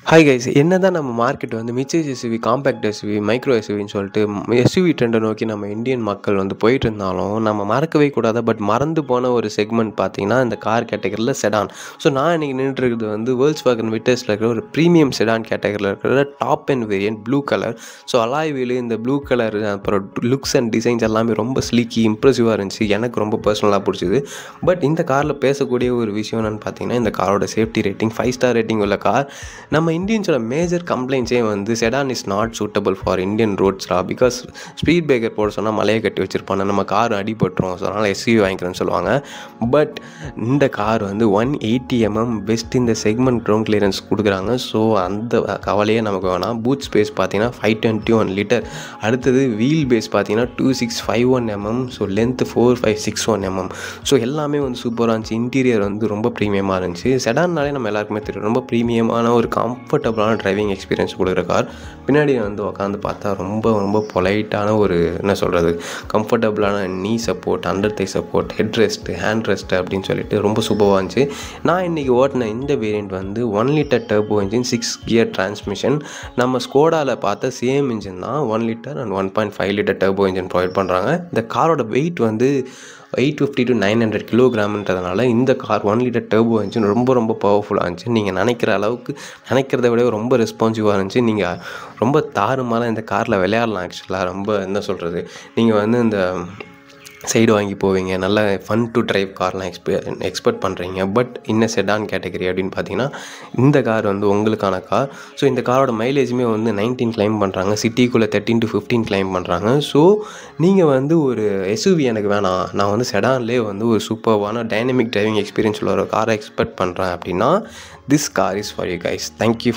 Hi guys, என்னதான் நம்ம market வந்து midsize SUV, compact SUV, micro எஸ்யூவின்னு சொல்லிட்டு எஸ்யூவி ட்ரெண்டை நோக்கி நம்ம இந்தியன் மக்கள் வந்து போயிட்டு இருந்தாலும் நம்ம மறக்கவே கூடாது. பட் மறந்து போன ஒரு செக்மெண்ட் பார்த்தீங்கன்னா இந்த கார் கேட்டகரியில் செடான். ஸோ நான் இன்றைக்கி நின்றுருக்கிறது வந்து வேர்ல்ஸ்வாகன் விட்டர்ஸில் இருக்கிற ஒரு ப்ரீமியம் செடான் கேட்டகரியில் இருக்கிற top and variant blue colour. So alloy wheel, இந்த ப்ளூ கலர், அப்புறம் லுக்ஸ் அண்ட் டிசைன்ஸ் எல்லாமே ரொம்ப ஸ்லீக்கி இம்ப்ரெசிவாக இருந்துச்சு. எனக்கு ரொம்ப பர்சனலாக பிடிச்சிது. பட் இந்த காரில் பேசக்கூடிய ஒரு விஷயம் என்னென்னு பார்த்தீங்கன்னா, இந்த காரோட சேஃப்டி ரேட்டிங் 5 ஸ்டார் ரேட்டிங் உள்ள கார். நம்ம இந்தியன்ஸோட மேஜர் கம்ப்ளைண்ட்ஸே வந்து sedan is not suitable for Indian ரோட்ஸ்ரா. பிகாஸ் ஸ்பீட் பிரேக்கர் போட சொன்னால் மலையை கட்டி வச்சுருப்பாங்க, நம்ம கார் அடிபட்டுரும். ஸோ அதனால் எஸ்யூவி வாங்கிக்கிறேன்னு சொல்லுவாங்க. பட் இந்த கார் வந்து 180 mm பெஸ்ட் இந்த செக்மெண்ட் கிரவுண்ட் கிளியரன்ஸ் கொடுக்குறாங்க. ஸோ அந்த கவலையே நமக்கு வேணாம். பூட் ஸ்பேஸ் பார்த்தீங்கன்னா 521 லிட்டர். அடுத்தது வீல் பேஸ் பார்த்தீங்கன்னா 2651 mm. So length 4561 mm. So எல்லாமே வந்து சூப்பராக இருந்துச்சு. இன்டீரியர் வந்து ரொம்ப ப்ரீமியமாக இருந்துச்சு. செடான்னாலே நம்ம எல்லாருக்குமே தெரியும், ரொம்ப ப்ரீமியமான ஒரு கம்ஃபர்டபுளான டிரைவிங் எக்ஸ்பீரியன்ஸ் கொடுக்குற கார். பின்னாடி வந்து உட்காந்து பார்த்தா ரொம்ப ரொம்ப பொலைட்டான ஒரு என்ன சொல்கிறது, கம்ஃபர்டபுளான நீ சப்போர்ட், அண்டர் தை support, head rest, hand rest அப்படின்னு சொல்லிட்டு ரொம்ப சூப்பராக இருந்துச்சு. நான் இன்றைக்கி ஓட்டின இந்த வேரியண்ட் வந்து 1 litre turbo engine, 6 gear transmission. நம்ம ஸ்கோடாவில் பார்த்த சேம் இன்ஜின் தான், 1 litre and 1.5 litre turbo engine provide பண்ணுறாங்க. இந்த காரோட வெயிட் வந்து 850 to 900 கிலோகிராம்ன்றதுனால இந்த கார் 1 லிட்டர் டர்போ இன்ஜின் ரொம்ப ரொம்ப பவர்ஃபுல்லாக இருந்துச்சு. நீங்கள் நினைக்கிற அளவுக்கு, நினைக்கிறத விட ரொம்ப ரெஸ்பான்சிவாக இருந்துச்சு. நீங்கள் ரொம்ப தாறுமாறாக இந்த காரில் விளையாடலாம். ஆக்சுவலாக ரொம்ப என்ன சொல்கிறது, நீங்கள் வந்து இந்த சைடு வாங்கி போவீங்க, நல்ல ஃபன் டு ட்ரைவ் கார்லாம் எக்ஸ்பெக்ட் பண்ணுறீங்க. பட் இன்னும் செடான் கேட்டகரி அப்படின்னு பார்த்தீங்கன்னா இந்த கார் வந்து உங்களுக்கான கார். ஸோ இந்த காரோட மைலேஜுமே வந்து 19 கிளைம் பண்ணுறாங்க, சிட்டிக்குள்ளே 13 to 15 கிளைம் பண்ணுறாங்க. ஸோ நீங்கள் வந்து ஒரு எஸ்யூவி எனக்கு வேணாம், நான் வந்து செடான்லேயே வந்து ஒரு சூப்பர்வான டைனமிக் டிரைவிங் எக்ஸ்பீரியன்ஸ் உள்ள ஒரு காரை எக்ஸ்பெக்ட் பண்ணுறேன் அப்படின்னா this car is for you guys. Thank you for